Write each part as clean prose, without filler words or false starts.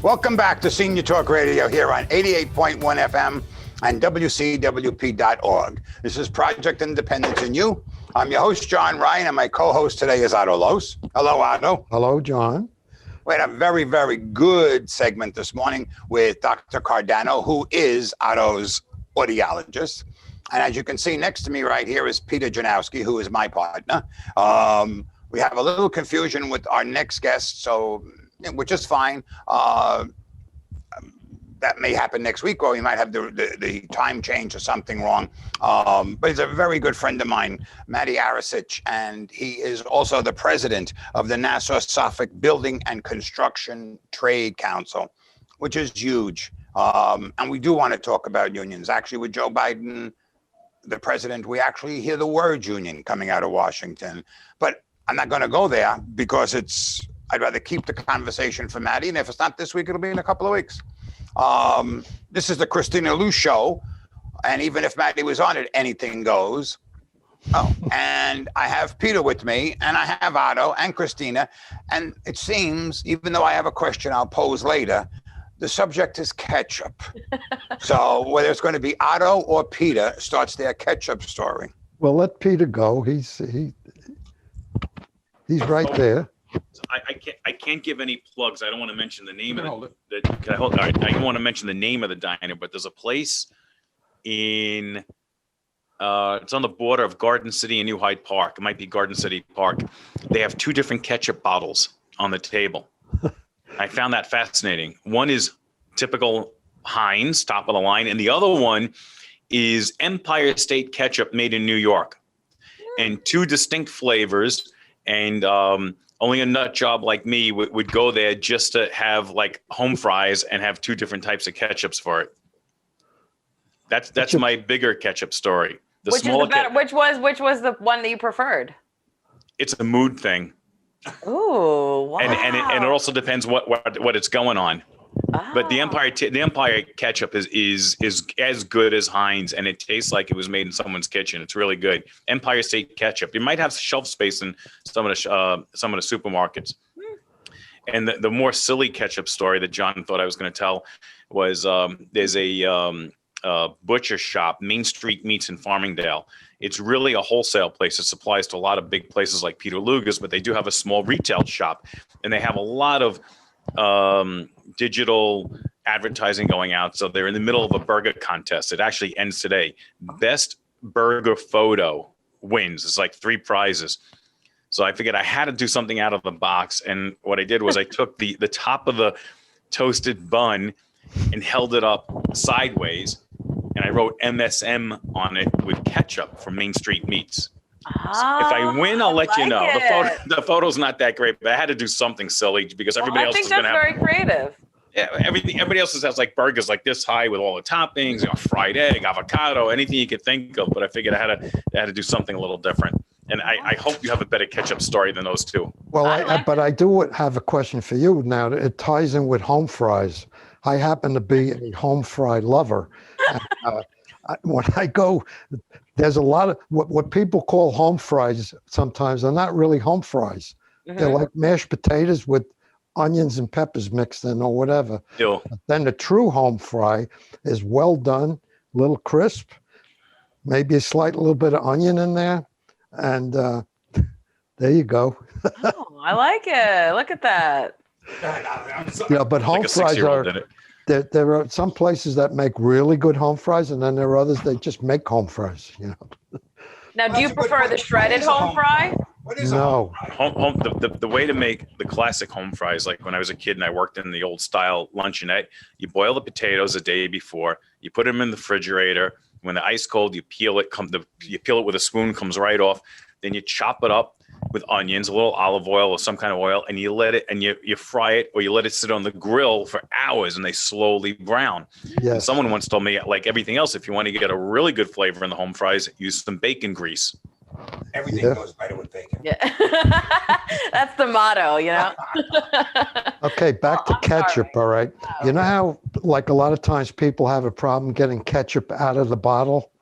Welcome back to Senior Talk Radio here on 88.1 FM and WCWP.org. This is Project Independence and You. I'm your host, John Ryan, and my co-host today is Otto Los. Hello, Otto. Hello, John. We had a very, very good segment this morning with Dr. Cardano, who is Otto's audiologist. And as you can see next to me right here is Peter Janowski, who is my partner. We have a little confusion with our next guest, so which is fine. That may happen next week, or we might have the time change or something wrong. But he's a very good friend of mine, Matty Aracich, and he is also the president of the Nassau, Suffolk Building and Construction Trade Council, which is huge. And we do want to talk about unions. Actually, with Joe Biden, the president, we actually hear the word union coming out of Washington. But I'm not going to go there because I'd rather keep the conversation for Matty. And if it's not this week, it'll be in a couple of weeks. This is the Kristina Lou show. And even if Matty was on it, anything goes. Oh, and I have Peter with me, and I have Otto and Kristina. And it seems, even though I have a question I'll pose later, the subject is ketchup. So whether it's going to be Otto or Peter starts their ketchup story. Well, let Peter go. He's right there. I can't give any plugs. I don't want to mention the name of the can I hold? All right, I don't want to mention the name of the diner, but there's a place in it's on the border of Garden City and New Hyde Park. It might be Garden City Park. They have two different ketchup bottles on the table. I found that fascinating. One is typical Heinz, top of the line, and the other one is Empire State ketchup made in New York, and two distinct flavors. And only a nut job like me would go there just to have like home fries and have two different types of ketchups for it. That's my bigger ketchup story. Which was the one that you preferred? It's a mood thing. Ooh, wow. And it also depends what it's going on. Oh. But the Empire ketchup is as good as Heinz, and it tastes like it was made in someone's kitchen. It's really good. Empire State ketchup. You might have shelf space in some of the supermarkets. And the more silly ketchup story that John thought I was going to tell was there's a butcher shop, Main Street Meats in Farmingdale. It's really a wholesale place. It supplies to a lot of big places like Peter Luger's, but they do have a small retail shop, and they have a lot of digital advertising going out. So they're in the middle of a burger contest. It actually ends today. Best burger photo wins. It's like 3 prizes. So I figured I had to do something out of the box. And what I did was I took the top of the toasted bun and held it up sideways. And I wrote MSM on it with ketchup from Main Street Meats. So if I win, I'll let you know. The photo's not that great, but I had to do something silly because everybody else is going to have. I think that's very creative. Yeah, everybody else has like burgers like this high with all the toppings, fried egg, avocado, anything you could think of. But I figured I had to do something a little different. And I hope you have a better ketchup story than those two. Well, but I do have a question for you now. It ties in with home fries. I happen to be a home fry lover. And, when I go, there's a lot of what people call home fries. Sometimes they're not really home fries. Mm-hmm. They're like mashed potatoes with onions and peppers mixed in or whatever. But then the true home fry is well done, a little crisp, maybe a little bit of onion in there. And there you go. Oh, I like it. Look at that. Yeah, but home fries are... There are some places that make really good home fries, and then there are others that just make home fries. Now, do you prefer the shredded home fry? No. The way to make the classic home fries, like when I was a kid and I worked in the old style luncheonette, you boil the potatoes a day before, you put them in the refrigerator. When the ice cold, you peel it. You peel it with a spoon, comes right off. Then you chop it up with onions, a little olive oil or some kind of oil, and you let it and you fry it, or you let it sit on the grill for hours and they slowly brown. Yes. Someone once told me, like everything else, if you want to get a really good flavor in the home fries, use some bacon grease. Everything goes better with bacon. Yeah. That's the motto, Okay, back to ketchup, all right. You know how, like, a lot of times people have a problem getting ketchup out of the bottle?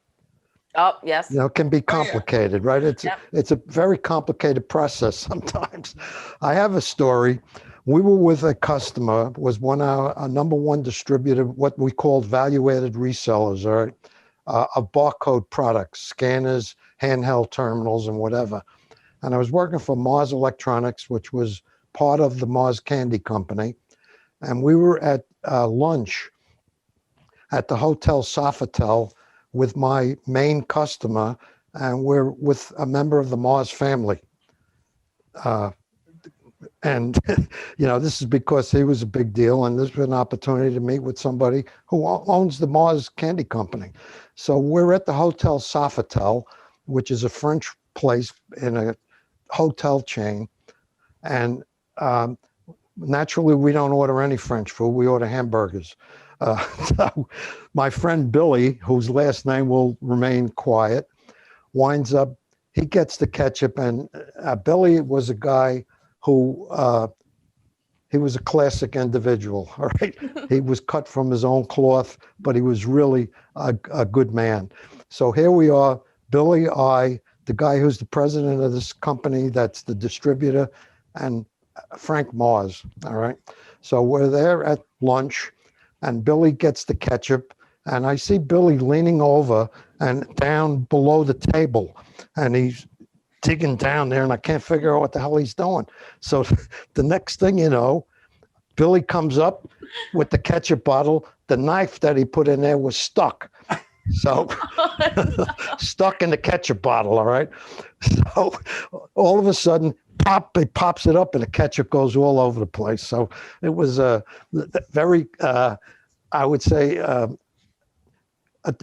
Oh, yes. It can be complicated, right? It's a very complicated process sometimes. I have a story We were with a customer, was our number one distributor, what we called value-added resellers, all right, of barcode products, scanners, handheld terminals, and whatever. And I was working for Mars Electronics, which was part of the Mars Candy Company. And we were at lunch at the Hotel Sofitel with my main customer, and we're with a member of the Mars family. And, this is because he was a big deal, and this was an opportunity to meet with somebody who owns the Mars Candy Company. So we're at the Hotel Sofitel, which is a French place in a hotel chain. And naturally, we don't order any French food. We order hamburgers. So my friend Billy, whose last name will remain quiet, winds up, he gets the ketchup. And Billy was a guy who, he was a classic individual, all right? He was cut from his own cloth, but he was really a good man. So here we are, Billy, the guy who's the president of this company, that's the distributor, and Frank Mars, all right? So we're there at lunch, and Billy gets the ketchup, and I see Billy leaning over and down below the table, and he's digging down there, and I can't figure out what the hell he's doing. So the next thing you know, Billy comes up with the ketchup bottle. The knife that he put in there was stuck. So stuck in the ketchup bottle, all right? So all of a sudden, he pops it up, and the ketchup goes all over the place. So it was a very, I would say,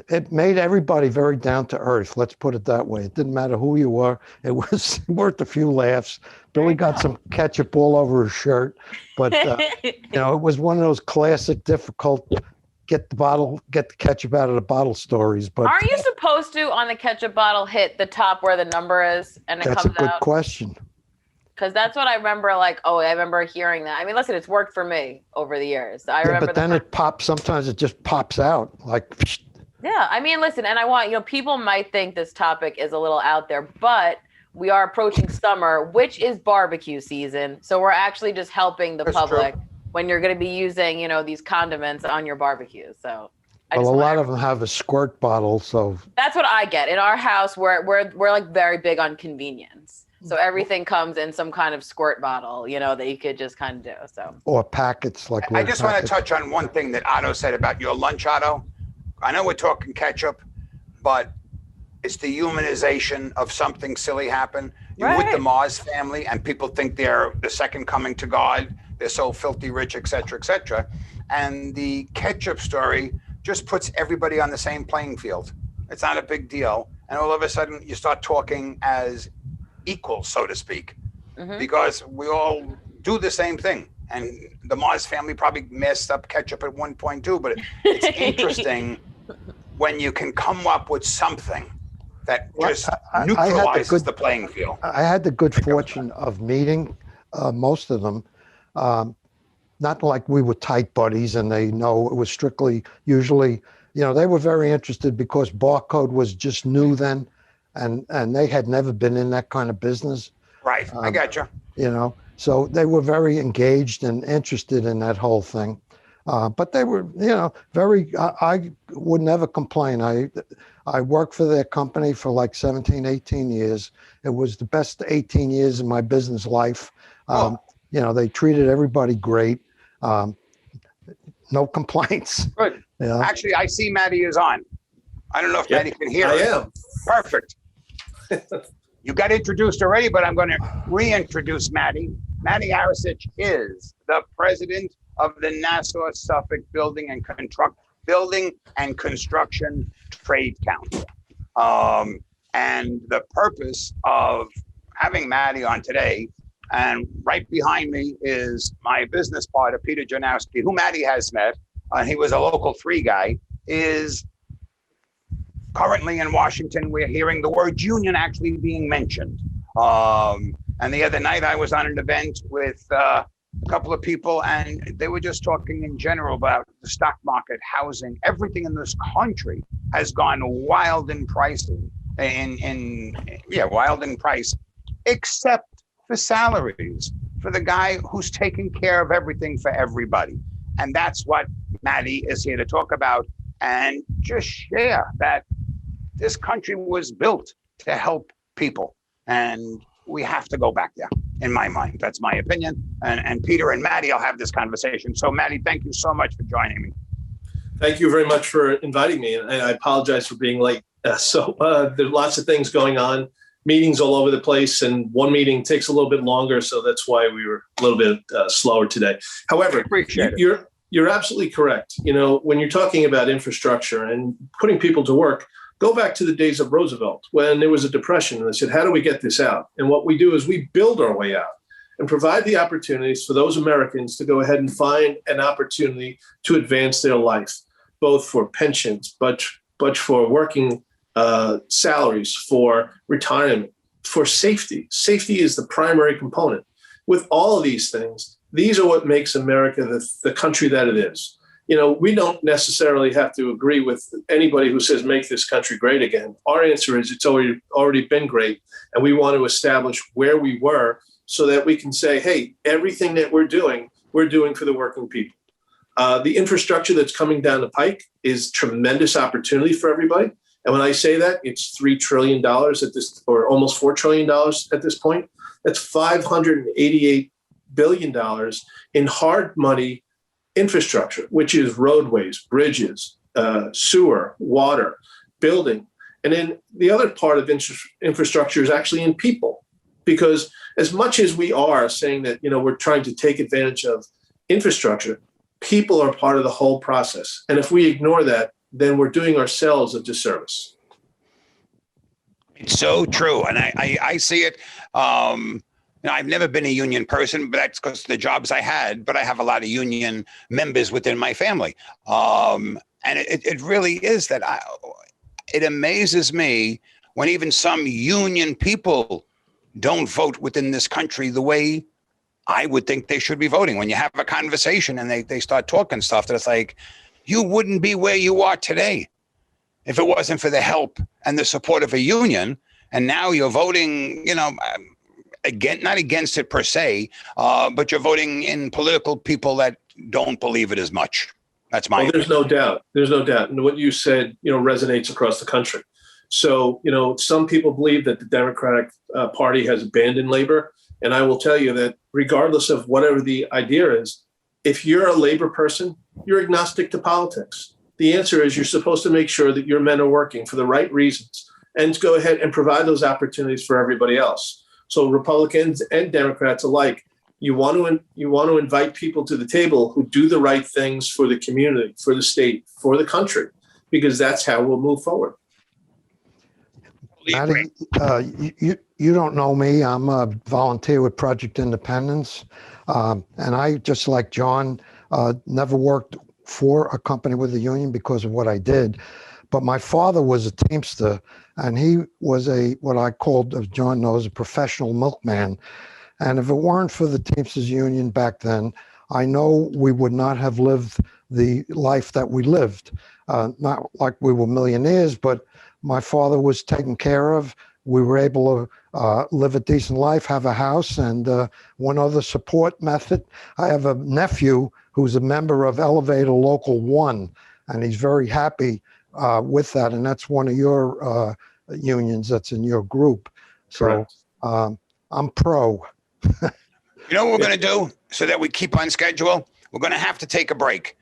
it made everybody very down to earth. Let's put it that way. It didn't matter who you were. It was worth a few laughs. Billy got some ketchup all over his shirt, but it was one of those classic, difficult get the ketchup out of the bottle stories. But aren't you supposed to, on the ketchup bottle, hit the top where the number is and it comes out? That's a good question. Because that's what I remember. I remember hearing that. I mean, listen, it's worked for me over the years. I remember. But then it pops. Sometimes it just pops out like. Yeah, I mean, listen, and I want, people might think this topic is a little out there, but we are approaching summer, which is barbecue season. So we're actually just helping the public when you're going to be using, these condiments on your barbecue. So a lot of them have a squirt bottle. So that's what I get. In our house, we're like very big on convenience. So everything comes in some kind of squirt bottle, that you could just kind of do. So or packets like. I just want to touch on one thing that Otto said about your lunch, Otto. I know we're talking ketchup, but it's the humanization of something silly happen. You're with the Mars family, and people think they're the second coming to God. They're so filthy rich, et cetera, et cetera. And the ketchup story just puts everybody on the same playing field. It's not a big deal. And all of a sudden, you start talking as equals, so to speak, because we all do the same thing. And the Mars family probably messed up ketchup at one point too, but it's interesting when you can come up with something that just neutralizes the playing field. I had the good fortune of meeting most of them. Not like we were tight buddies and they know it was strictly, usually, they were very interested because barcode was just new then, and they had never been in that kind of business. Right, I got you. So they were very engaged and interested in that whole thing. But they were, I would never complain. I worked for their company for like 17, 18 years. It was the best 18 years of my business life. They treated everybody great. No complaints. Good. Actually, I see Matty is on. I don't know if Matty can hear I us. am. Perfect. You got introduced already, but I'm going to reintroduce Matty. Matty Aracich is the president of the Nassau Suffolk Building and Construction Trade Council. And the purpose of having Matty on today, and right behind me is my business partner, Peter Janowski, who Matty has met. He was a local 3 guy, is currently in Washington. We're hearing the word union actually being mentioned. And the other night I was on an event with a couple of people, and they were just talking in general about the stock market, housing, everything in this country has gone wild in pricing, wild in price, except for salaries. for the guy who's taking care of everything for everybody. And that's what Matty is here to talk about, and just share that this country was built to help people. And we have to go back there, in my mind. That's my opinion. And Peter and Matty, I'll have this conversation. So Matty, thank you so much for joining me. Thank you very much for inviting me. And I apologize for being late. There's lots of things going on, meetings all over the place, and one meeting takes a little bit longer. So that's why we were a little bit slower today. However, you're absolutely correct. You know, when you're talking about infrastructure and putting people to work, go back to the days of Roosevelt when there was a depression and they said, how do we get this out? And what we do is we build our way out and provide the opportunities for those Americans to go ahead and find an opportunity to advance their life, both for pensions, but for working salaries, for retirement, for safety. Safety is the primary component. With all of these things, these are what makes America the country that it is. You know, we don't necessarily have to agree with anybody who says, make this country great again. Our answer is it's already been great. And we want to establish where we were so that we can say, hey, everything that we're doing for the working people. The infrastructure that's coming down the pike is tremendous opportunity for everybody. And when I say that, it's $3 trillion at this, or almost $4 trillion at this point. That's $588 billion in hard money infrastructure, which is roadways, bridges, sewer, water, building. And then the other part of infrastructure is actually in people, because as much as we are saying that, you know, we're trying to take advantage of infrastructure, people are part of the whole process. And if we ignore that, then we're doing ourselves a disservice. It's so true. And I see it. You know, I've never been a union person, but that's because of the jobs I had, but I have a lot of union members within my family. And it really is that it amazes me when even some union people don't vote within this country the way I would think they should be voting. When you have a conversation and they start talking stuff that it's like, you wouldn't be where you are today if it wasn't for the help and the support of a union. And now you're voting, you know, not against it per se, but you're voting in political people that don't believe it as much. That's my There's no doubt. There's no doubt. And what you said, you know, resonates across the country. So, you know, some people believe that the Democratic Party has abandoned labor. And I will tell you that regardless of whatever the idea is, if you're a labor person, you're agnostic to politics. The answer is you're supposed to make sure that your men are working for the right reasons and to go ahead and provide those opportunities for everybody else. So Republicans and Democrats alike, you want to invite people to the table who do the right things for the community, for the state, for the country, because that's how we'll move forward. Matty, you don't know me. I'm a volunteer with Project Independence. And I, just like John, never worked for a company with a union because of what I did. But my father was a Teamster, and he was what I called, as John knows, a professional milkman. And if it weren't for the Teamsters Union back then, I know we would not have lived the life that we lived. Not like we were millionaires, but my father was taken care of. We were able to live a decent life, have a house, and one other support method. I have a nephew who's a member of Elevator Local 1, and he's very happy with that. And that's one of your unions that's in your group. So I'm pro. You know what we're going to do so that we keep on schedule? We're going to have to take a break.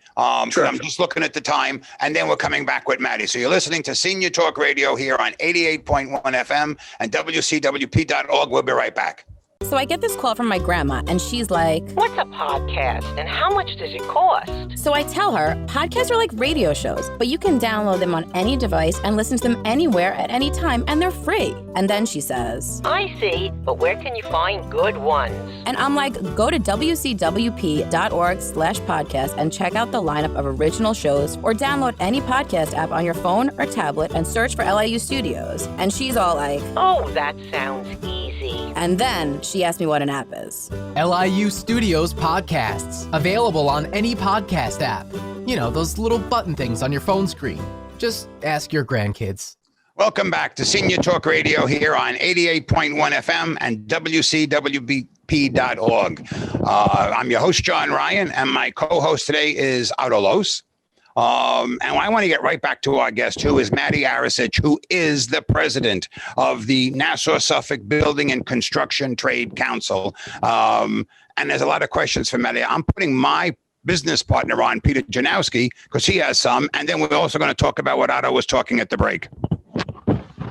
Sure. I'm just looking at the time, and then we're coming back with Matty. So you're listening to Senior Talk Radio here on 88.1 FM and WCWP.org. We'll be right back. So I get this call from my grandma, and she's like, "What's a podcast, and how much does it cost?" So I tell her, podcasts are like radio shows, but you can download them on any device and listen to them anywhere at any time, and they're free. And then she says, "I see, but where can you find good ones?" And I'm like, go to wcwp.org/podcast and check out the lineup of original shows, or download any podcast app on your phone or tablet and search for LIU Studios. And she's all like, "Oh, that sounds easy." And then she asked me what an app is. LIU Studios Podcasts, available on any podcast app. You know, those little button things on your phone screen. Just ask your grandkids. Welcome back to Senior Talk Radio here on 88.1 FM and WCWP I'm your host, John Ryan, and my co-host today is Otto. And I want to get right back to our guest, who is Matty Aracich, who is the president of the Nassau Suffolk Building and Construction Trade Council. And there's a lot of questions for Matty. I'm putting my business partner on, Peter Janowski, because he has some. And then we're also going to talk about what Otto was talking at the break.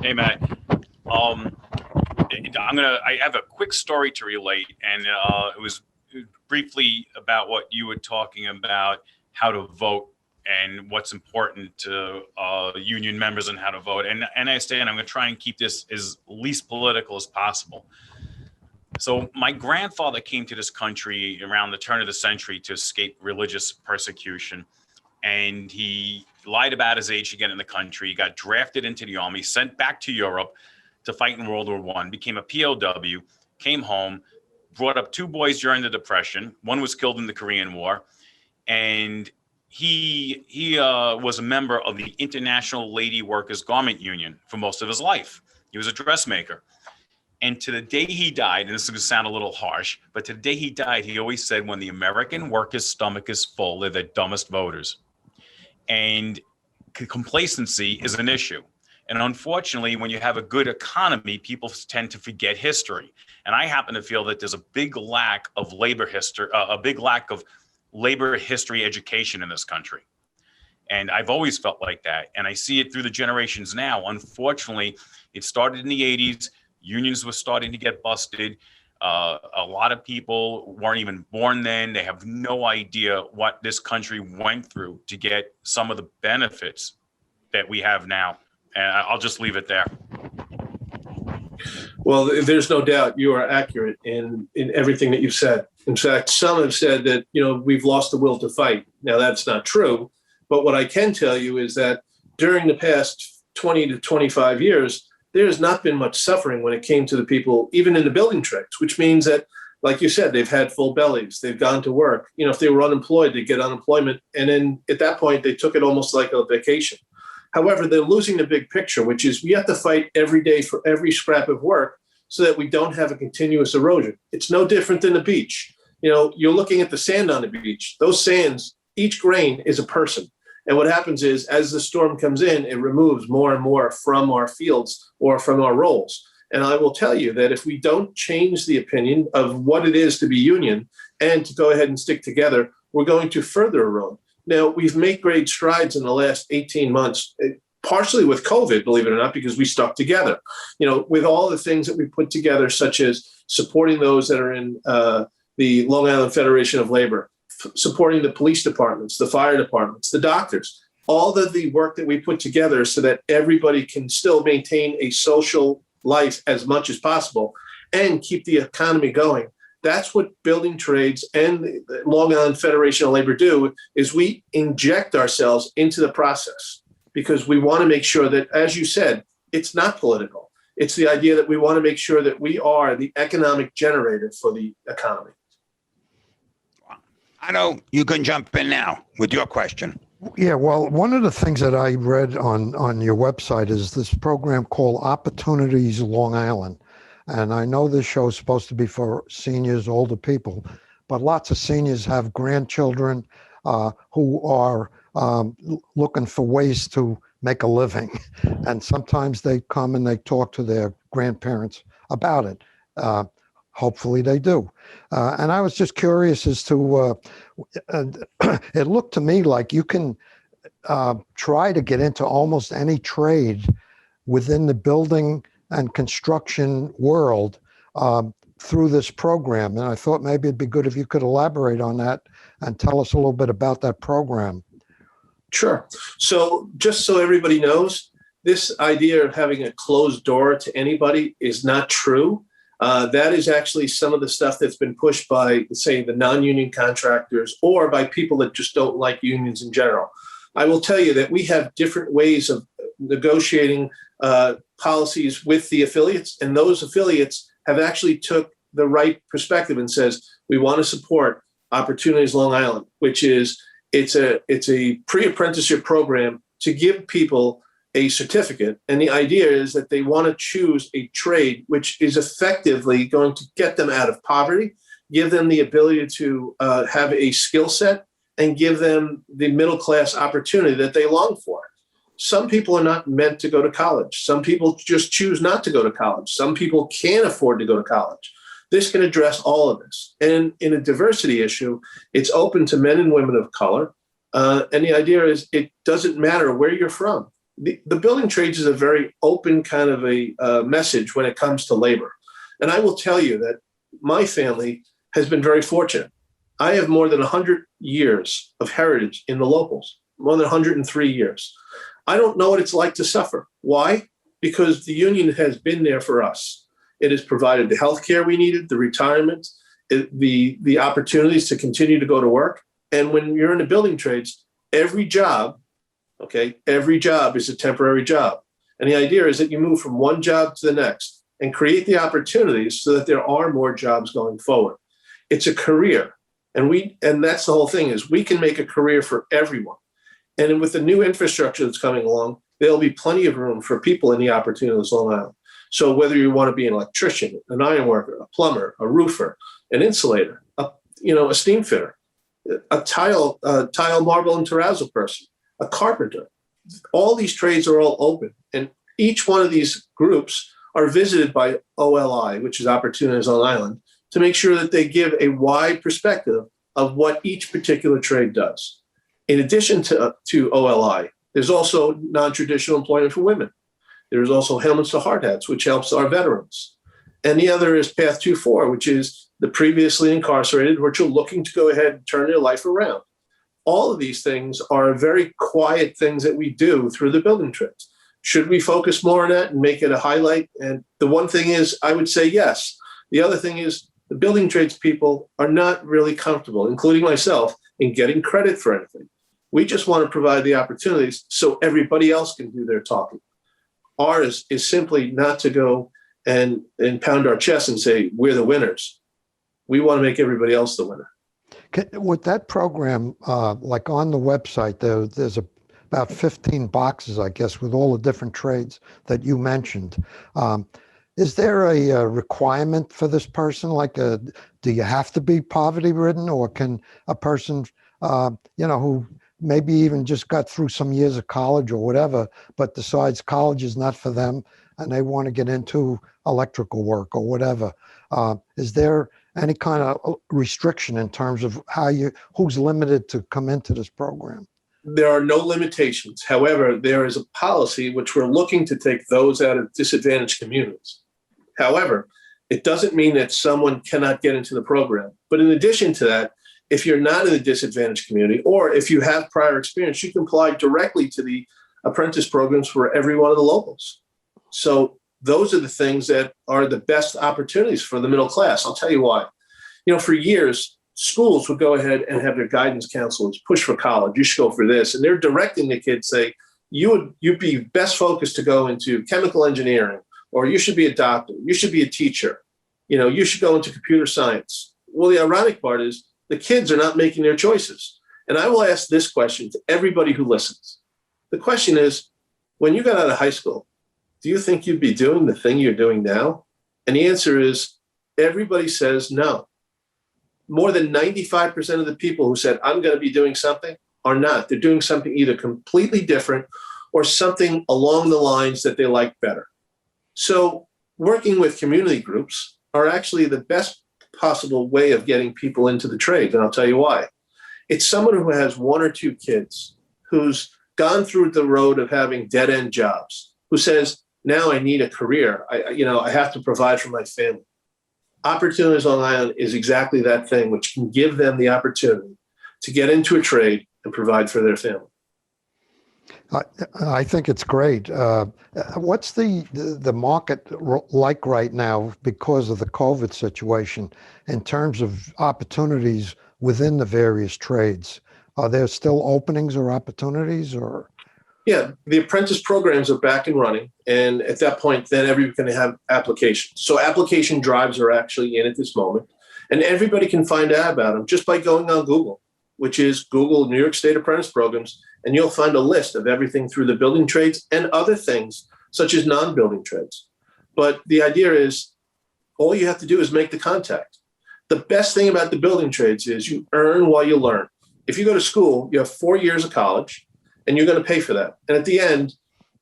Hey, Matt. I have a quick story to relate, and it was briefly about what you were talking about, how to vote and what's important to union members and how to vote. And I understand I'm going to try and keep this as least political as possible. So my grandfather came to this country around the turn of the century to escape religious persecution. And he lied about his age to get in the country. He got drafted into the army, sent back to Europe to fight in World War I, became a POW, came home, brought up two boys during the Depression. One was killed in the Korean War. And he was a member of the International Lady Workers Garment Union for most of his life. He was a dressmaker. And to the day he died, and this is going to sound a little harsh, but to the day he died, he always said, when the American worker's stomach is full, they're the dumbest voters. And complacency is an issue. And unfortunately, when you have a good economy, people tend to forget history. And I happen to feel that there's a big lack of labor history education in this country. And I've always felt like that. And I see it through the generations now. Unfortunately, it started in the 80s. Unions were starting to get busted. A lot of people weren't even born then. They have no idea what this country went through to get some of the benefits that we have now. And I'll just leave it there. Well, there's no doubt you are accurate in everything that you've said. In fact, some have said that, we've lost the will to fight. Now, that's not true. But what I can tell you is that during the past 20 to 25 years, there has not been much suffering when it came to the people, even in the building trades, which means that, like you said, they've had full bellies. They've gone to work. If they were unemployed, they get unemployment. And then at that point, they took it almost like a vacation. However, they're losing the big picture, which is we have to fight every day for every scrap of work so that we don't have a continuous erosion. It's no different than the beach. You're looking at the sand on the beach. Those sands, each grain is a person. And what happens is, as the storm comes in, it removes more and more from our fields or from our roles. And I will tell you that if we don't change the opinion of what it is to be union and to go ahead and stick together, we're going to further erode. Now, we've made great strides in the last 18 months, partially with COVID, believe it or not, because we stuck together. With all the things that we put together, such as supporting those that are in the Long Island Federation of Labor, supporting the police departments, the fire departments, the doctors, all of the work that we put together so that everybody can still maintain a social life as much as possible and keep the economy going. That's what building trades and the Long Island Federation of Labor do, is we inject ourselves into the process because we want to make sure that, as you said, it's not political. It's the idea that we want to make sure that we are the economic generator for the economy. I know you can jump in now with your question. Yeah, well, one of the things that I read on your website is this program called Opportunities Long Island. And I know this show is supposed to be for seniors, older people, but lots of seniors have grandchildren who are looking for ways to make a living. And sometimes they come and they talk to their grandparents about it. Hopefully they do. And I was just curious as to, it looked to me like you can try to get into almost any trade within the building and construction world through this program. And I thought maybe it'd be good if you could elaborate on that and tell us a little bit about that program. Sure. So just so everybody knows, this idea of having a closed door to anybody is not true. That is actually some of the stuff that's been pushed by, say, the non-union contractors or by people that just don't like unions in general. I will tell you that we have different ways of negotiating policies with the affiliates, and those affiliates have actually took the right perspective and says, we want to support Opportunities Long Island, which is, it's a pre-apprenticeship program to give people a certificate. And the idea is that they want to choose a trade which is effectively going to get them out of poverty, give them the ability to have a skill set, and give them the middle class opportunity that they long for. Some people are not meant to go to college. Some people just choose not to go to college. Some people can't afford to go to college. This can address all of this. And in a diversity issue, it's open to men and women of color. And the idea is it doesn't matter where you're from. The building trades is a very open kind of a message when it comes to labor. And I will tell you that my family has been very fortunate. I have more than 100 years of heritage in the locals, more than 103 years. I don't know what it's like to suffer. Why? Because the union has been there for us. It has provided the health care we needed, the retirement, the opportunities to continue to go to work. And when you're in the building trades, every job is a temporary job. And the idea is that you move from one job to the next and create the opportunities so that there are more jobs going forward. It's a career. And that's the whole thing, is we can make a career for everyone. And with the new infrastructure that's coming along, there'll be plenty of room for people in the opportunities on Long Island. So whether you want to be an electrician, an iron worker, a plumber, a roofer, an insulator, a steam fitter, a tile, marble, and terrazzo person, a carpenter, all these trades are all open. And each one of these groups are visited by OLI, which is Opportunities on Long Island, to make sure that they give a wide perspective of what each particular trade does. In addition to OLI, there's also non-traditional employment for women. There's also helmets to hard hats, which helps our veterans. And the other is Path 2-4, which is the previously incarcerated, which are looking to go ahead and turn their life around. All of these things are very quiet things that we do through the building trades. Should we focus more on that and make it a highlight? And the one thing is, I would say yes. The other thing is, the building trades people are not really comfortable, including myself, in getting credit for anything. We just want to provide the opportunities so everybody else can do their talking. Ours is simply not to go and pound our chest and say, we're the winners. We want to make everybody else the winner. With that program, like on the website, there's about 15 boxes, I guess, with all the different trades that you mentioned. Is there a requirement for this person? Like, do you have to be poverty ridden, or can a person, who maybe even just got through some years of college or whatever, but decides college is not for them and they want to get into electrical work or whatever? Is there any kind of restriction in terms of who's limited to come into this program? There are no limitations. However, there is a policy which we're looking to take those out of disadvantaged communities. However, it doesn't mean that someone cannot get into the program. But in addition to that, if you're not in a disadvantaged community, or if you have prior experience, you can apply directly to the apprentice programs for every one of the locals. So those are the things that are the best opportunities for the middle class. I'll tell you why. For years, schools would go ahead and have their guidance counselors push for college. You should go for this. And they're directing the kids, say, you'd be best focused to go into chemical engineering, or you should be a doctor, you should be a teacher, you should go into computer science. Well, the ironic part is the kids are not making their choices. And I will ask this question to everybody who listens. The question is, when you got out of high school, do you think you'd be doing the thing you're doing now? And the answer is, everybody says no. More than 95% of the people who said, I'm going to be doing something, are not. They're doing something either completely different or something along the lines that they like better. So working with community groups are actually the best possible way of getting people into the trade. And I'll tell you why. It's someone who has one or two kids, who's gone through the road of having dead-end jobs, who says, now I need a career. I have to provide for my family. Opportunities on Long Island is exactly that thing, which can give them the opportunity to get into a trade and provide for their family. I think it's great. What's the market like right now because of the COVID situation in terms of opportunities within the various trades? Are there still openings or opportunities, or? Yeah, the apprentice programs are back and running. And at that point, then everybody's going to have applications. So application drives are actually in at this moment. And everybody can find out about them just by going on Google. which is Google New York State Apprentice Programs, and you'll find a list of everything through the building trades and other things such as non-building trades. But the idea is all you have to do is make the contact. The best thing about the building trades is you earn while you learn. If you go to school, you have 4 years of college, and you're going to pay for that. And at the end,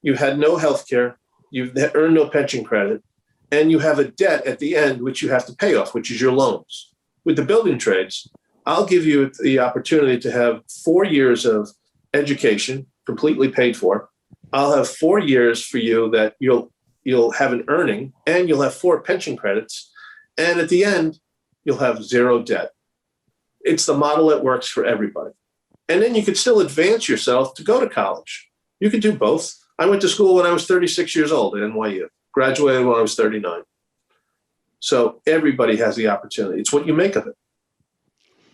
you've had no health care, you've earned no pension credit, and you have a debt at the end, which you have to pay off, which is your loans. With the building trades, I'll give you the opportunity to have 4 years of education completely paid for. I'll have 4 years for you that you'll have an earning, and you'll have 4 pension credits. And at the end, you'll have 0 debt. It's the model that works for everybody. And then you could still advance yourself to go to college. You could do both. I went to school when I was 36 years old at NYU, graduated when I was 39. So everybody has the opportunity. It's what you make of it.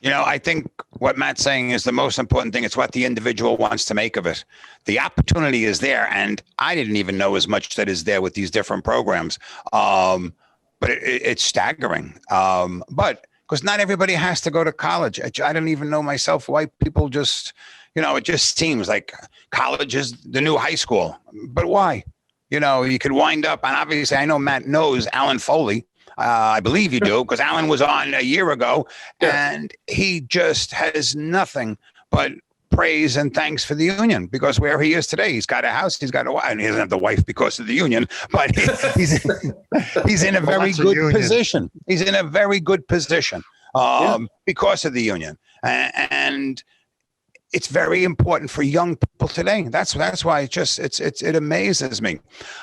You know, I think what Matt's saying is the most important thing. It's what the individual wants to make of it. The opportunity is there, and I didn't even know as much that is there with these different programs. But it's staggering. But because not everybody has to go to college. I don't even know myself why people just, it just seems like college is the new high school. But why? You could wind up, and obviously I know Matt knows Alan Foley. I believe you do, because Alan was on a year ago, and he just has nothing but praise and thanks for the union, because where he is today, he's got a house, he's got a wife, and he doesn't have the wife because of the union, but he's in a very good position. He's in a very good position because of the union, and it's very important for young people today. That's why it amazes me.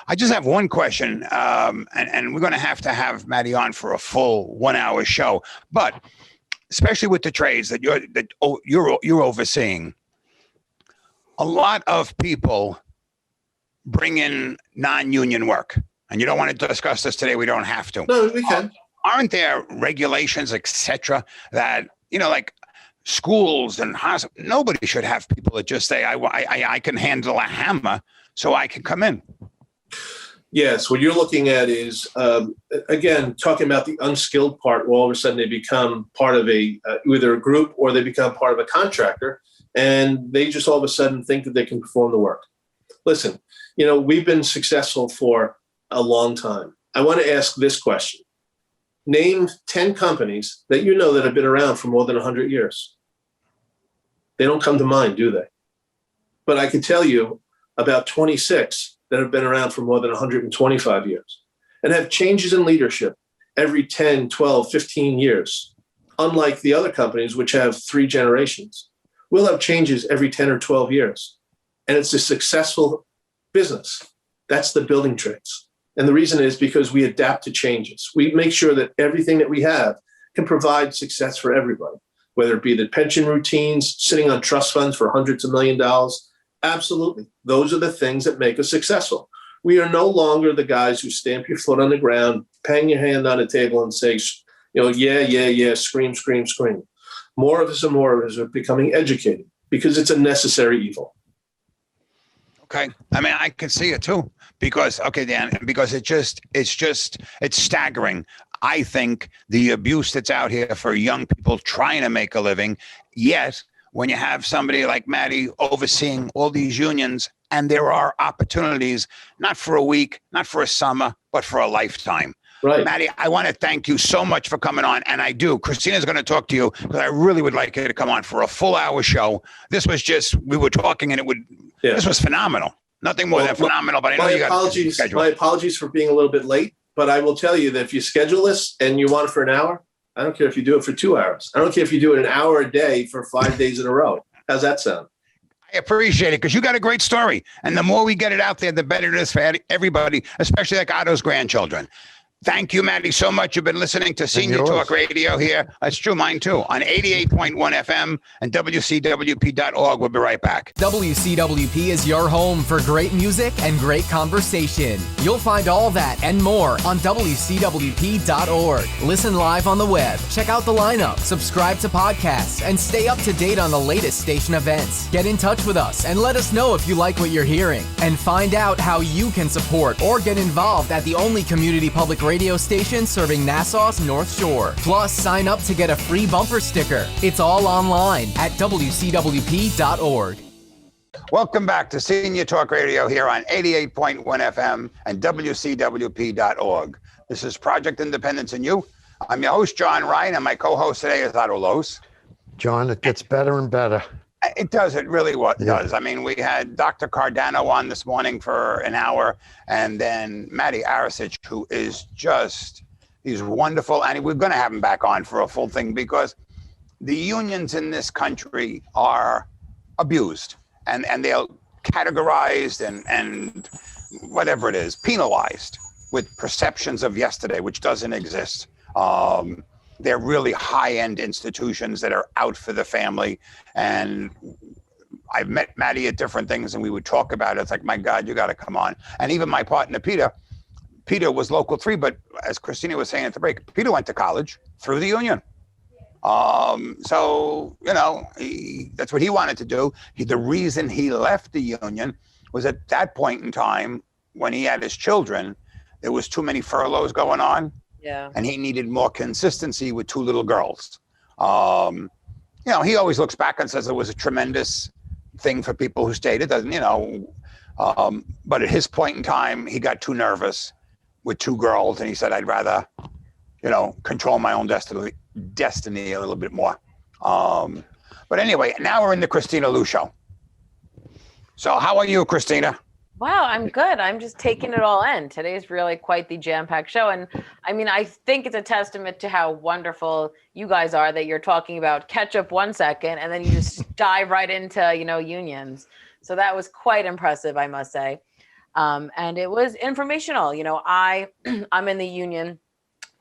I just have one question, and we're going to have Matty on for a full 1 hour show, but especially with the trades that you're overseeing, a lot of people bring in non-union work, and you don't want to discuss this today. We don't have to. No, we can. Aren't there regulations, etc., that like schools and hospitals? Nobody should have people that just say, I can handle a hammer, so I can come in. Yes, what you're looking at is, again, talking about the unskilled part, where all of a sudden they become part of either a group or they become part of a contractor, and they just all of a sudden think that they can perform the work. Listen, we've been successful for a long time. I want to ask this question. Name 10 companies that that have been around for more than 100 years. They don't come to mind, do they? But I can tell you about 26 that have been around for more than 125 years and have changes in leadership every 10, 12, 15 years. Unlike the other companies, which have 3 generations, we'll have changes every 10 or 12 years. And it's a successful business. That's the building trades. And the reason is because we adapt to changes. We make sure that everything that we have can provide success for everybody, whether it be the pension routines, sitting on trust funds for hundreds of $millions of dollars. Absolutely. Those are the things that make us successful. We are no longer the guys who stamp your foot on the ground, bang your hand on the table and say, yeah, scream, scream, scream. More of us and more of us are becoming educated because it's a necessary evil. Okay. I mean, I can see it too, because it's staggering. I think the abuse that's out here for young people trying to make a living, yet when you have somebody like Matty overseeing all these unions, and there are opportunities, not for a week, not for a summer, but for a lifetime. Right. Matty, I want to thank you so much for coming on. And I do. Kristina's going to talk to you, because I really would like you to come on for a full hour show. This was just, we were talking, and this was phenomenal. Nothing more than phenomenal, but I know you got to schedule. My apologies for being a little bit late, but I will tell you that if you schedule this and you want it for an hour, I don't care if you do it for 2 hours. I don't care if you do it an hour a day for 5 days in a row. How's that sound? I appreciate it, because you got a great story. And the more we get it out there, the better it is for everybody, especially like Otto's grandchildren. Thank you, Matty, so much. You've been listening to Senior Talk Radio here. That's true, mine too, on 88.1 FM and WCWP.org. We'll be right back. WCWP is your home for great music and great conversation. You'll find all that and more on WCWP.org. Listen live on the web, check out the lineup, subscribe to podcasts, and stay up to date on the latest station events. Get in touch with us and let us know if you like what you're hearing. And find out how you can support or get involved at the only community public radio radio station serving Nassau's North Shore. Plus, sign up to get a free bumper sticker. It's all online at WCWP.org. Welcome back to Senior Talk Radio here on 88.1 FM and WCWP.org. This is Project Independence and You. I'm your host, John Ryan, and my co-host today is Otto Los. John, it gets better and better. It does. It really does. I mean, we had Dr. Cardano on this morning for an hour, and then Matty Aracich, who is he's wonderful. And we're going to have him back on for a full thing because the unions in this country are abused. And they're categorized and whatever it is, penalized with perceptions of yesterday, which doesn't exist. They're really high-end institutions that are out for the family. And I've met Matty at different things, and we would talk about it. It's like, my God, you got to come on. And even my partner, Peter was Local 3, but as Kristina was saying at the break, Peter went to college through the union. So, that's what he wanted to do. The reason he left the union was at that point in time when he had his children, there was too many furloughs going on. Yeah. And he needed more consistency with two little girls. He always looks back and says it was a tremendous thing for people who stayed. It doesn't, but at his point in time, he got too nervous with two girls. And he said, I'd rather, control my own destiny a little bit more. But anyway, now we're in the Kristina Lou show. So how are you, Kristina? Wow, I'm good. I'm just taking it all in. Today's really quite the jam-packed show. And I mean, I think it's a testament to how wonderful you guys are that you're talking about catch up 1 second and then you just dive right into, unions. So that was quite impressive, I must say. And it was informational. I'm in the union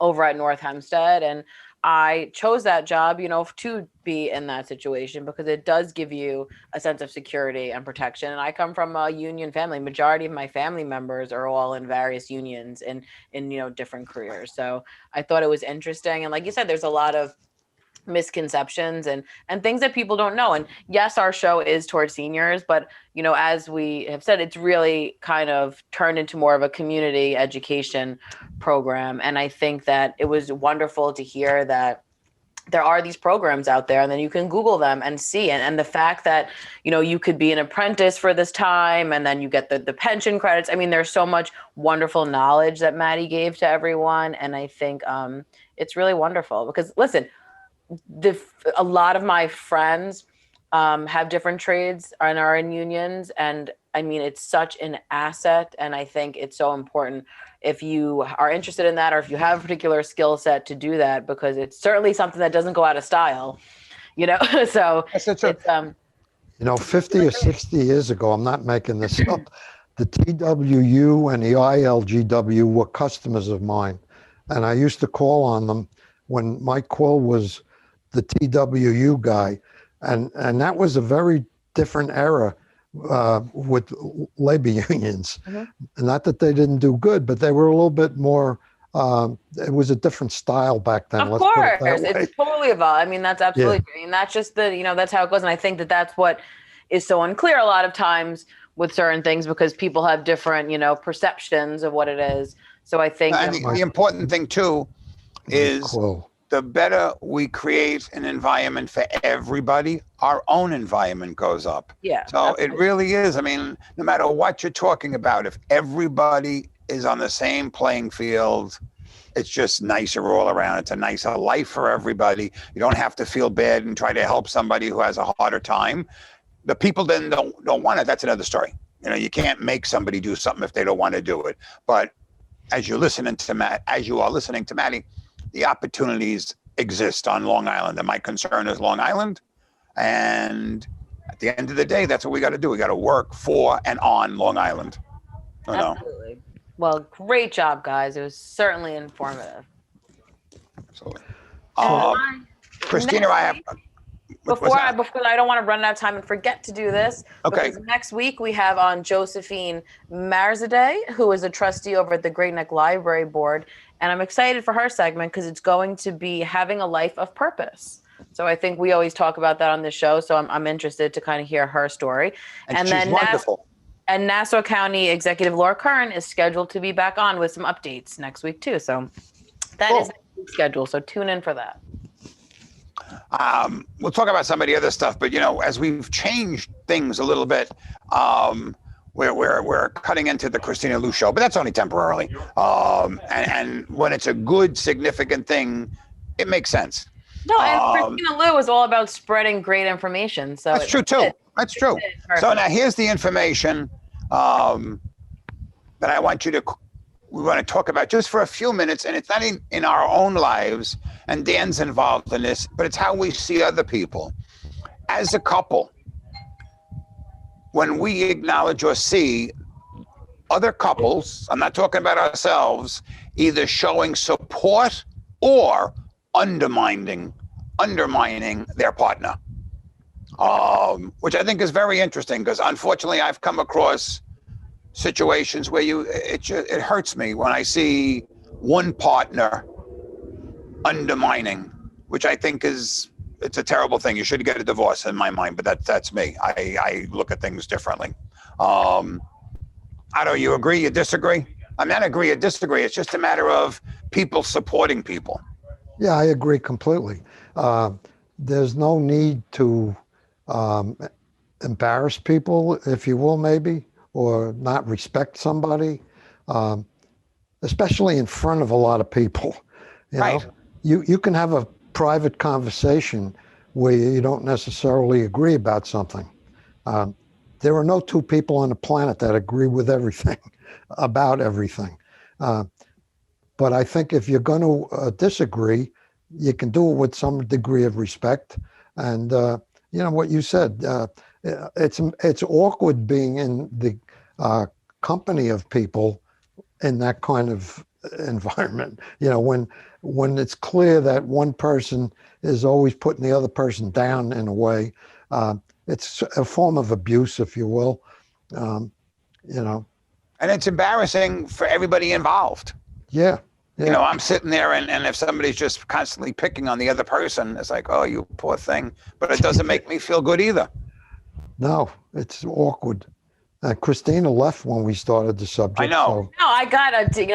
over at North Hempstead, and I chose that job, to be in that situation because it does give you a sense of security and protection. And I come from a union family. Majority of my family members are all in various unions and in different careers. So I thought it was interesting. And like you said, there's a lot of misconceptions and things that people don't know. And yes, our show is towards seniors, but as we have said, it's really kind of turned into more of a community education program. And I think that it was wonderful to hear that there are these programs out there and then you can Google them and see. And the fact that, you could be an apprentice for this time and then you get the pension credits. I mean, there's so much wonderful knowledge that Matty gave to everyone. And I think it's really wonderful because listen, a lot of my friends have different trades and are in unions. And I mean, it's such an asset. And I think it's so important if you are interested in that, or if you have a particular skill set to do that, because it's certainly something that doesn't go out of style, so it's, 50 or 60 years ago, I'm not making this up, the TWU and the ILGW were customers of mine. And I used to call on them when Mike Quill was the TWU guy. And that was a very different era with labor unions. Mm-hmm. Not that they didn't do good, but they were a little bit more, it was a different style back then. Of course, it's totally evolved. I mean, that's absolutely true. I mean, that's just that's how it goes. And I think that that's what is so unclear a lot of times with certain things because people have different, perceptions of what it is. So I think the important thing too is the better we create an environment for everybody, our own environment goes up. Yeah. So absolutely. It really is. I mean, no matter what you're talking about, if everybody is on the same playing field, it's just nicer all around. It's a nicer life for everybody. You don't have to feel bad and try to help somebody who has a harder time. The people then don't want it. That's another story. You can't make somebody do something if they don't want to do it. But as you are listening to Matty, the opportunities exist on Long Island. And my concern is Long Island. And at the end of the day, that's what we got to do. We got to work for and on Long Island. Absolutely. Well, great job, guys. It was certainly informative. Absolutely. Kristina, I have... Before I don't want to run out of time and forget to do this. Okay. Because next week we have on Josephine Marzadeh, who is a trustee over at the Great Neck Library Board. And I'm excited for her segment because it's going to be having a life of purpose. So I think we always talk about that on this show. So I'm interested to kind of hear her story. And she's wonderful. And Nassau County Executive Laura Curran is scheduled to be back on with some updates next week too. So that is the schedule. So tune in for that. We'll talk about some of the other stuff, but as we've changed things a little bit, we're cutting into the Kristina Lou show, but that's only temporarily. And when it's a good, significant thing, it makes sense. No, and Kristina Lou is all about spreading great information. So that's true too. That's true. So now here's the information that I want we want to talk about just for a few minutes, and it's not in our own lives, and Dan's involved in this, but it's how we see other people. As a couple, when we acknowledge or see other couples, I'm not talking about ourselves, either showing support or undermining their partner, which I think is very interesting, because unfortunately I've come across situations where it hurts me when I see one partner undermining, which I think it's a terrible thing. You should get a divorce in my mind, but that's me. I look at things differently. Otto, you agree, you disagree? I mean, I agree or disagree. It's just a matter of people supporting people. Yeah, I agree completely. There's no need to embarrass people, if you will, maybe, or not respect somebody, especially in front of a lot of people. Right. You can have a private conversation where you don't necessarily agree about something. There are no two people on the planet that agree with everything, about everything. But I think if you're going to disagree, you can do it with some degree of respect. And what you said, it's awkward being in the company of people in that kind of environment. When it's clear that one person is always putting the other person down in a way, it's a form of abuse, if you will. And it's embarrassing for everybody involved. Yeah. I'm sitting there and if somebody's just constantly picking on the other person, it's like, oh, you poor thing. But it doesn't make me feel good either. No, it's awkward. Kristina left when we started the subject. I know. No, I got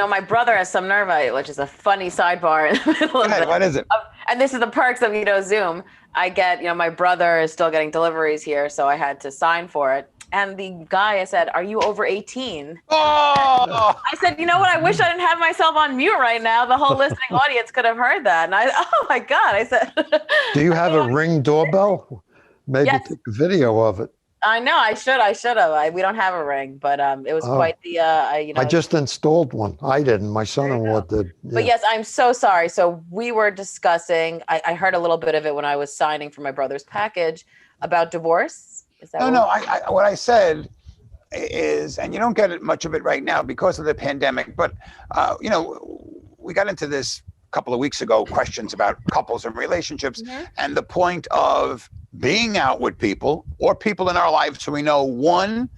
my brother has some nerve, which is a funny sidebar in the middle of it. What is it? And this is the perks of, Zoom. I get, my brother is still getting deliveries here, so I had to sign for it. And the guy, I said, "Are you over 18?" Oh! I said, "You know what? I wish I didn't have myself on mute right now. The whole listening audience could have heard that." And oh my God, I said. Do you have a Ring doorbell? Maybe Yes. take a video of it. I know. I should have. We don't have a Ring, but it was quite the. I just installed one. I didn't. My son-in-law did. Yeah. But yes, I'm so sorry. So we were discussing. I heard a little bit of it when I was signing for my brother's package about divorce. Is that No. What I said is, and you don't get much of it right now because of the pandemic, but we got into this a couple of weeks ago, questions about couples and relationships, and the point of being out with people or people in our lives who we know, one,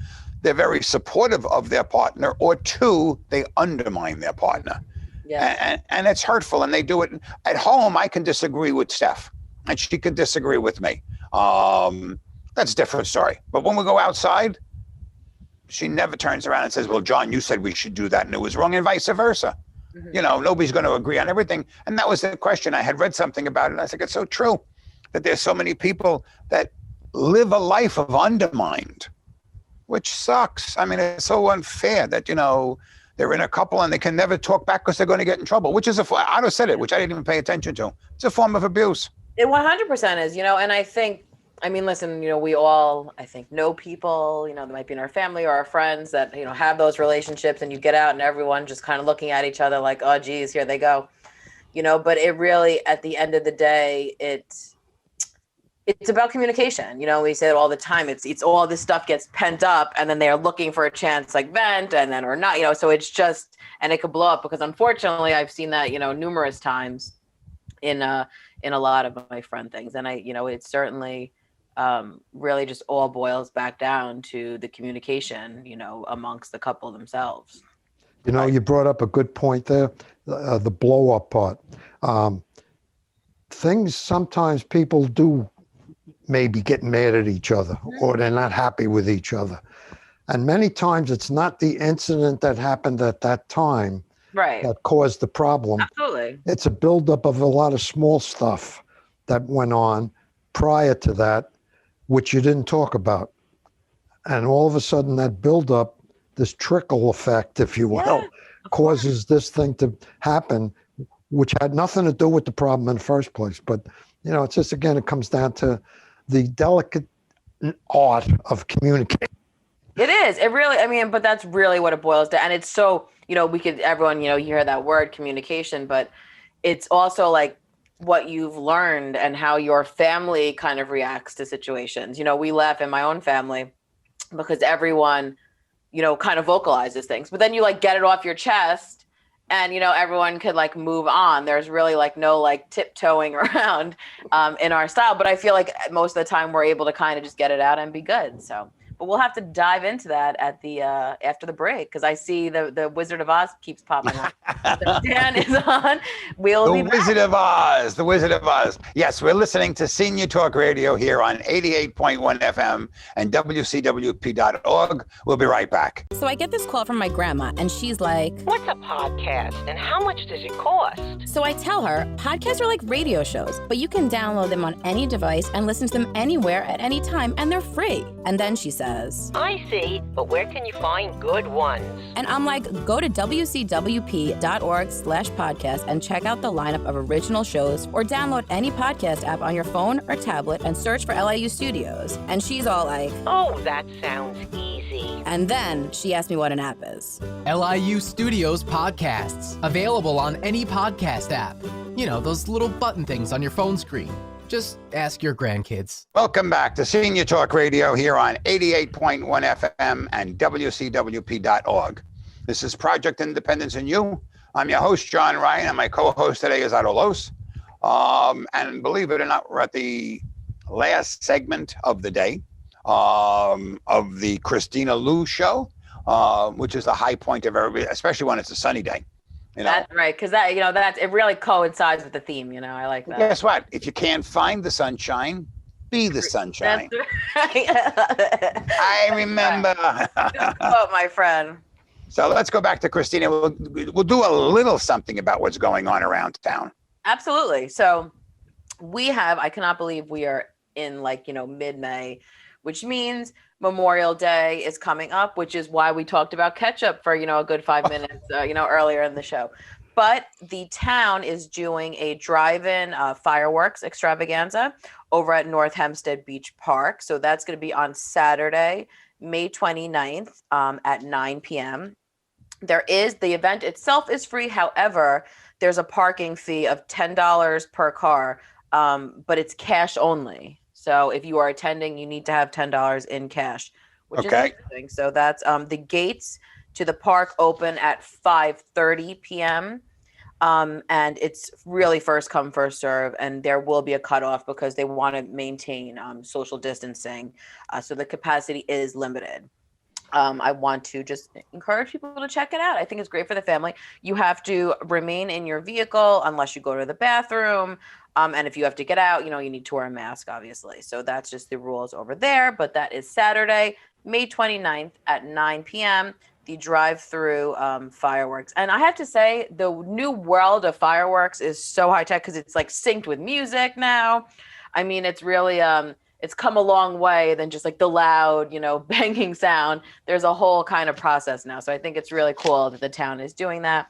they're very supportive of their partner, or two, they undermine their partner. Yeah. And it's hurtful, and they do it at home. I can disagree with Steph, and she can disagree with me. That's a different story. But when we go outside, she never turns around and says, "Well, John, you said we should do that and it was wrong," and vice versa. Nobody's going to agree on everything. And that was the question. I had read something about it, and I think it's so true that there's so many people that live a life of undermined, which sucks. I mean, it's so unfair that, they're in a couple and they can never talk back because they're going to get in trouble, which is Otto said it, which I didn't even pay attention to. It's a form of abuse. It 100% is, and I think, listen, we all, I think, know people, that might be in our family or our friends that, have those relationships, and you get out and everyone just kind of looking at each other like, oh, geez, here they go, but it really, at the end of the day, it's about communication. We say it all the time. It's all this stuff gets pent up, and then they're looking for a chance, like vent, and then, or not, so it's just, and it could blow up, because unfortunately I've seen that, numerous times in a lot of my friend things. And it's certainly, really just all boils back down to the communication, amongst the couple themselves. You brought up a good point there, the blow up part. Things sometimes people do maybe get mad at each other, or they're not happy with each other. And many times it's not the incident that happened at that time Right. that caused the problem. Absolutely. It's a buildup of a lot of small stuff that went on prior to that, which you didn't talk about. And all of a sudden that buildup, this trickle effect, if you will, causes this thing to happen, which had nothing to do with the problem in the first place. But, you know, it's just, again, it comes down to the delicate art of communicating. It is. It really, I mean, but that's really what it boils down. And it's so, you know, everyone, you know, you hear that word communication, but it's also like what you've learned and how your family kind of reacts to situations. You know, we laugh in my own family because everyone, you know, kind of vocalizes things, but then you like get it off your chest and, you know, everyone could like move on. There's really like no like tiptoeing around in our style, but I feel like most of the time we're able to kind of just get it out and be good. So, but we'll have to dive into that at the after the break because I see the Wizard of Oz keeps popping up. So Dan is on. We'll be back. The Wizard of Oz. Yes, we're listening to Senior Talk Radio here on 88.1 FM and WCWP.org. We'll be right back. So I get this call from my grandma, and she's like, What's a podcast and how much does it cost? So I tell her, podcasts are like radio shows, but you can download them on any device and listen to them anywhere at any time, and they're free. And then she says, I see, but where can you find good ones? And I'm like, go to wcwp.org/podcast and check out the lineup of original shows or download any podcast app on your phone or tablet and search for LIU Studios. And she's all like, Oh, that sounds easy. And then she asked me what an app is. LIU Studios podcasts, available on any podcast app. You know, those little button things on your phone screen. Just ask your grandkids. Welcome back to Senior Talk Radio here on 88.1 FM and WCWP.org. This is Project Independence and You. I'm your host, John Ryan, and my co-host today is Otto. And believe it or not, we're at the last segment of the day of the Kristina Lou show, which is the high point of everybody, especially when it's a sunny day. You know? That's right, because that, you know, it really coincides with the theme. You know, I like that. Guess what? If you can't find the sunshine, be the sunshine. That's right. I remember. Oh, my friend. So let's go back to Kristina. We'll do a little something about what's going on around town. Absolutely. So I cannot believe we are in like, you know, mid-May, which means Memorial Day is coming up, which is why we talked about ketchup for, you know, a good 5 minutes, you know, earlier in the show. But the town is doing a drive-in fireworks extravaganza over at North Hempstead Beach Park. So that's going to be on Saturday, May 29th at 9 p.m. The event itself is free. However, there's a parking fee of $10 per car, but it's cash only. So if you are attending, you need to have $10 in cash, which is interesting. So that's the gates to the park open at 5:30 p.m. And it's really first come, first serve. And there will be a cutoff because they want to maintain social distancing. So the capacity is limited. I want to just encourage people to check it out. I think it's great for the family. You have to remain in your vehicle unless you go to the bathroom. And if you have to get out, you know, you need to wear a mask, obviously. So that's just the rules over there. But that is Saturday, May 29th at 9 p.m., the drive-through fireworks. And I have to say, the new world of fireworks is so high-tech because it's like synced with music now. I mean, it's really, it's come a long way than just like the loud, you know, banging sound. There's a whole kind of process now. So I think it's really cool that the town is doing that.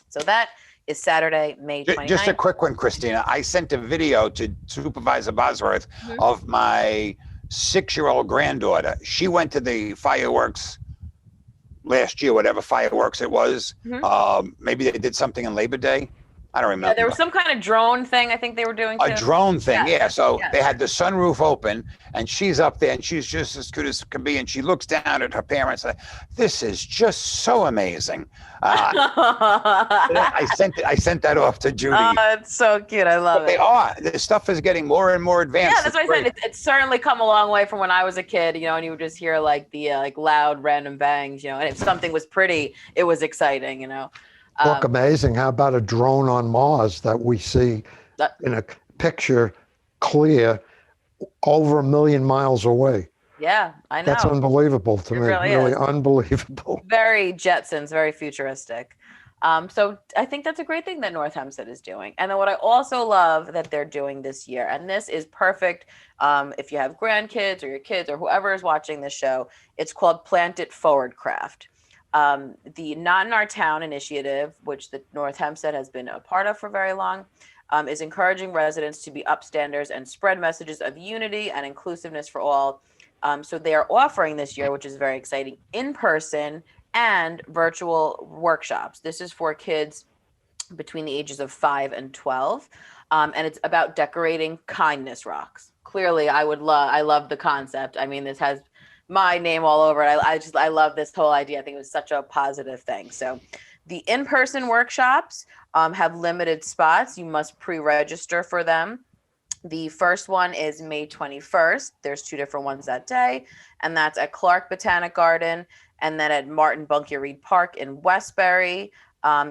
So that is Saturday, May 29th. Just a quick one, Kristina. I sent a video to Supervisor Bosworth of my 6-year-old granddaughter. She went to the fireworks last year, whatever fireworks it was. Maybe they did something on Labor Day. I don't remember. Yeah, there was some kind of drone thing I think they were doing too. A drone thing, yeah. So they had the sunroof open, and she's up there, and she's just as good as can be. And she looks down at her parents like, "This is just so amazing." I sent that off to Judy. Oh, it's so cute. I love it. They are. This stuff is getting more and more advanced. Yeah, that's what I said. It's certainly come a long way from when I was a kid, you know, and you would just hear like the like loud random bangs, you know, and if something was pretty, it was exciting, you know. Look amazing. How about a drone on Mars that we see in a picture clear over 1 million miles away? Yeah, I know. That's unbelievable to It me. really Really is. unbelievable. Very Jetsons, very futuristic. So I think that's a great thing that North Hempstead is doing. And then what I also love that they're doing this year, and this is perfect if you have grandkids or your kids or whoever is watching this show, it's called Plant It Forward Craft. The Not in Our Town initiative, which the North Hempstead has been a part of for very long, is encouraging residents to be upstanders and spread messages of unity and inclusiveness for all. So they are offering this year, which is very exciting, in person and virtual workshops. This is for kids between the ages of 5 and 12. And it's about decorating kindness rocks. Clearly, I love the concept. I mean, this has my name all over it. I love this whole idea. I think it was such a positive thing. So the in-person workshops have limited spots. You must pre-register for them. The first one is May 21st. There's 2 different ones that day, and that's at Clark Botanic Garden, and then at Martin Bunker Reed Park in Westbury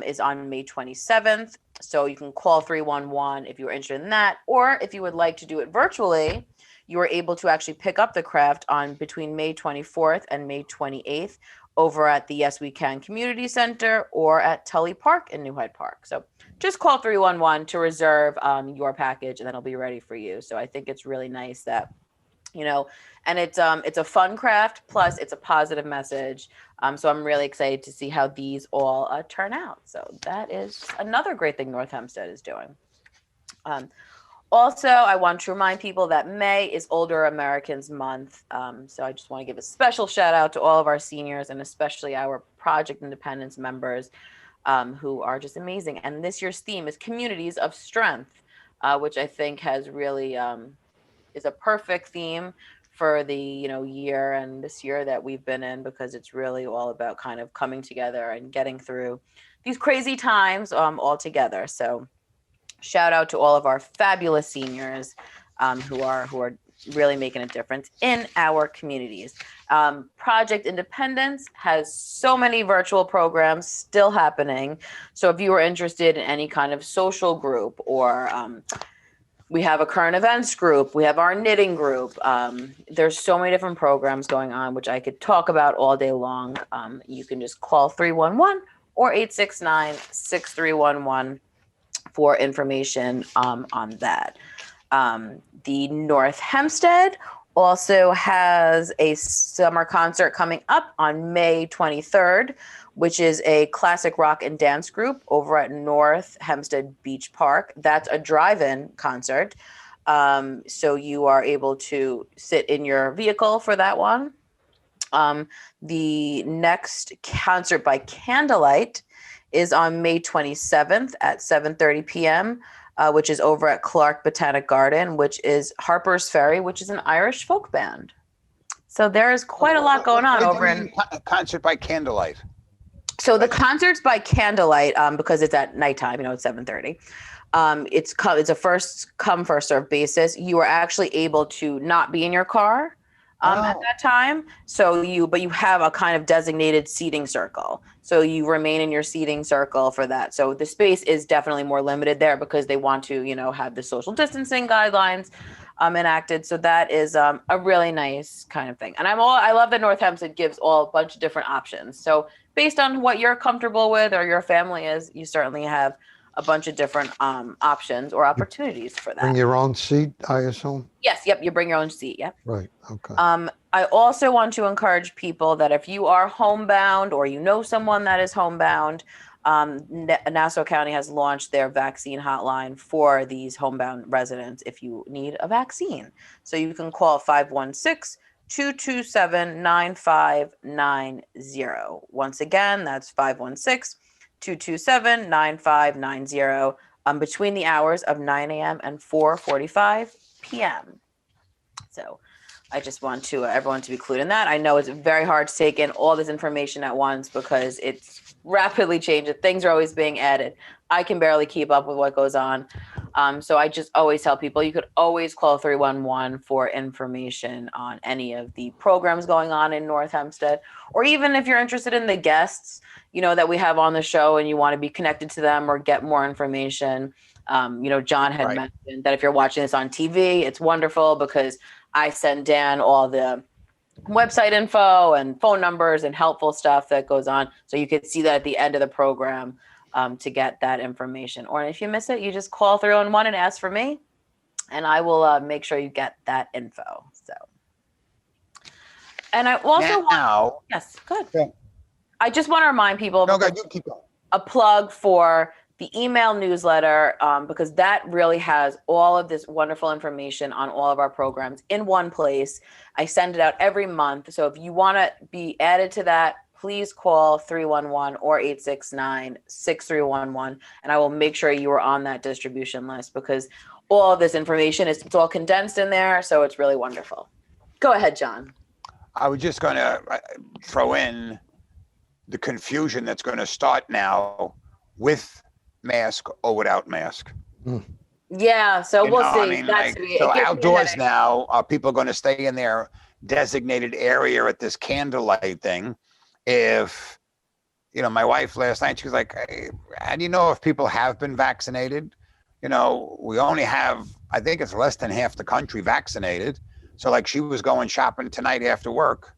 is on May 27th. So you can call 311 if you're interested in that, or if you would like to do it virtually, you are able to actually pick up the craft on between May 24th and May 28th over at the Yes We Can Community Center or at Tully Park in New Hyde Park. So just call 311 to reserve your package, and then it'll be ready for you. So I think it's really nice that, and it's a fun craft, plus it's a positive message. So I'm really excited to see how these all turn out. So that is another great thing North Hempstead is doing. Also, I want to remind people that May is Older Americans Month. So I just want to give a special shout out to all of our seniors and especially our Project Independence members who are just amazing. And this year's theme is Communities of Strength, which I think has really is a perfect theme for the year and this year that we've been in, because it's really all about kind of coming together and getting through these crazy times all together. So shout out to all of our fabulous seniors who are really making a difference in our communities. Project Independence has so many virtual programs still happening. So if you are interested in any kind of social group, or we have a current events group, we have our knitting group. There's so many different programs going on, which I could talk about all day long. You can just call 311 or 869-6311 for information on that. The North Hempstead also has a summer concert coming up on May 23rd, which is a classic rock and dance group over at North Hempstead Beach Park. That's a drive-in concert. So you are able to sit in your vehicle for that one. The next concert by candlelight is on May 27th at 7:30 p.m., which is over at Clark Botanic Garden, which is Harper's Ferry, which is an Irish folk band. So there is quite a lot going on over in concert by candlelight. So the concert's by candlelight because it's at nighttime, it's 7:30. It's a first come, first serve basis. You are actually able to not be in your car at that time. But you have a kind of designated seating circle. So you remain in your seating circle for that. So the space is definitely more limited there because they want to, have the social distancing guidelines enacted. So that is a really nice kind of thing. And I love that North Hempstead gives a bunch of different options. So based on what you're comfortable with or your family is, you certainly have a bunch of different options or opportunities for that. Bring your own seat, I assume? Yes. Yep. You bring your own seat. Yep. Right. Okay. I also want to encourage people that if you are homebound or someone that is homebound, Nassau County has launched their vaccine hotline for these homebound residents if you need a vaccine. So you can call 516-227-9590. Once again, that's 516-227-9590 between the hours of 9 a.m. and 4:45 p.m. So I just want everyone to be clued in that. I know it's very hard to take in all this information at once because it's rapidly changing. Things are always being added. I can barely keep up with what goes on. So I just always tell people you could always call 311 for information on any of the programs going on in North Hempstead, or even if you're interested in the guests, that we have on the show and you want to be connected to them or get more information. John had mentioned that if you're watching this on TV, it's wonderful because I send Dan all the website info and phone numbers and helpful stuff that goes on. So you could see that at the end of the program to get that information. Or if you miss it, you just call 311 and ask for me, and I will make sure you get that info. So, and I also want, yes, good. Yeah. I just want to remind people No, God, you keep going. A plug for the email newsletter, because that really has all of this wonderful information on all of our programs in one place. I send it out every month. So if you want to be added to that, please call 311 or 869-6311, and I will make sure you are on that distribution list, because all of this information it's all condensed in there. So it's really wonderful. Go ahead, John. I was just going to throw in the confusion that's going to start now with mask or without mask. Yeah, so we'll see. So outdoors now, are people going to stay in their designated area at this candlelight thing? If, my wife last night, she was like, hey, how do you know if people have been vaccinated? We only have, I think it's less than half the country vaccinated. So like she was going shopping tonight after work.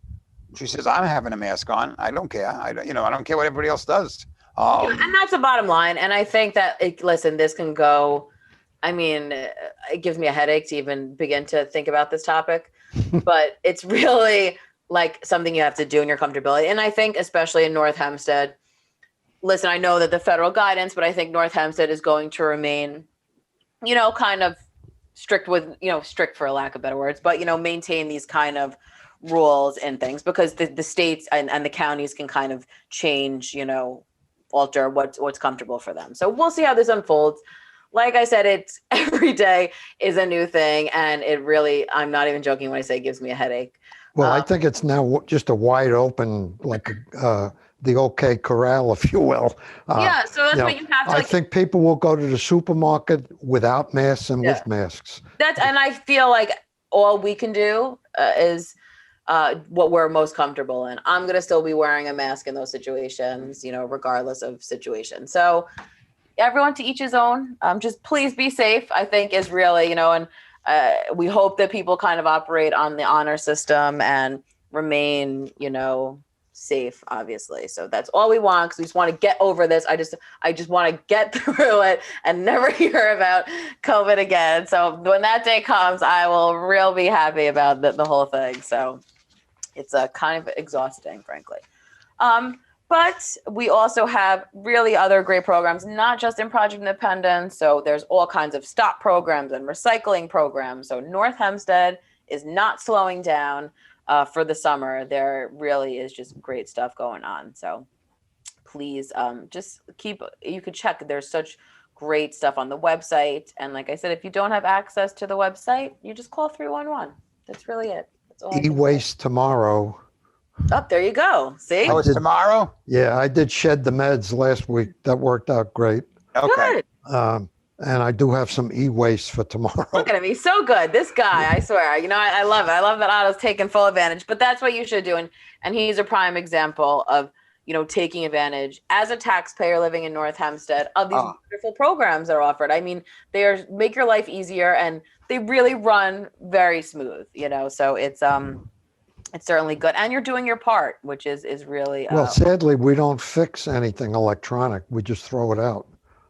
She says, I'm having a mask on. I don't care. I don't care what everybody else does. And that's the bottom line. And I think that, listen, this can go, it gives me a headache to even begin to think about this topic, but it's really like something you have to do in your comfortability. And I think especially in North Hempstead, listen, I know that the federal guidance, but I think North Hempstead is going to remain, kind of strict for lack of better words, but, maintain these kind of rules and things, because the states and the counties can kind of change, alter what's comfortable for them. So we'll see how this unfolds. Like I said, it's every day is a new thing. And it really, I'm not even joking when I say it gives me a headache. Well, I think it's now just a wide open, like the OK Corral, if you will. So that's what you have to. I think people will go to the supermarket without masks and with masks. And I feel like all we can do is what we're most comfortable in. I'm going to still be wearing a mask in those situations, regardless of situation. So everyone to each his own. Just please be safe, I think is really, and we hope that people kind of operate on the honor system and remain, safe, obviously. So that's all we want, because we just want to get over this. I just want to get through it and never hear about COVID again. So when that day comes, I will really be happy about the whole thing. So it's kind of exhausting, frankly. But we also have really other great programs, not just in Project Independence. So there's all kinds of stop programs and recycling programs. So North Hempstead is not slowing down for the summer. There really is just great stuff going on. So please you could check. There's such great stuff on the website. And like I said, if you don't have access to the website, you just call 311. That's really it. That's all. E-waste tomorrow. Oh, there you go. See? Oh, it's tomorrow? Yeah, I did shed the meds last week. That worked out great. Okay. Good. And I do have some e-waste for tomorrow. Look at him. He's so good. This guy, I swear. I love it. I love that Otto's taking full advantage. But that's what you should do. And he's a prime example of, taking advantage as a taxpayer living in North Hempstead of these wonderful programs that are offered. They make your life easier, and they really run very smooth, So it's certainly good. And you're doing your part, which is really well, sadly, we don't fix anything electronic. We just throw it out.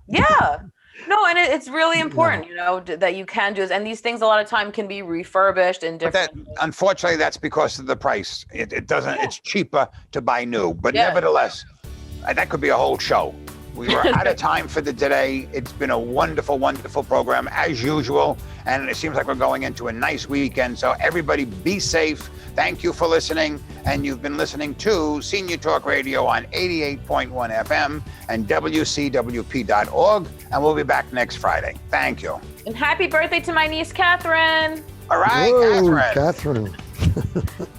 Yeah. No, and it's really important, that you can do this. And these things a lot of time can be refurbished in different. Unfortunately, that's because of the price. It doesn't. Yeah. It's cheaper to buy new, but nevertheless, that could be a whole show. We were out of time for today. It's been a wonderful, wonderful program as usual. And it seems like we're going into a nice weekend. So everybody be safe. Thank you for listening. And you've been listening to Senior Talk Radio on 88.1 FM and WCWP.org. And we'll be back next Friday. Thank you. And happy birthday to my niece, Catherine. All right, Whoa, Catherine. Catherine.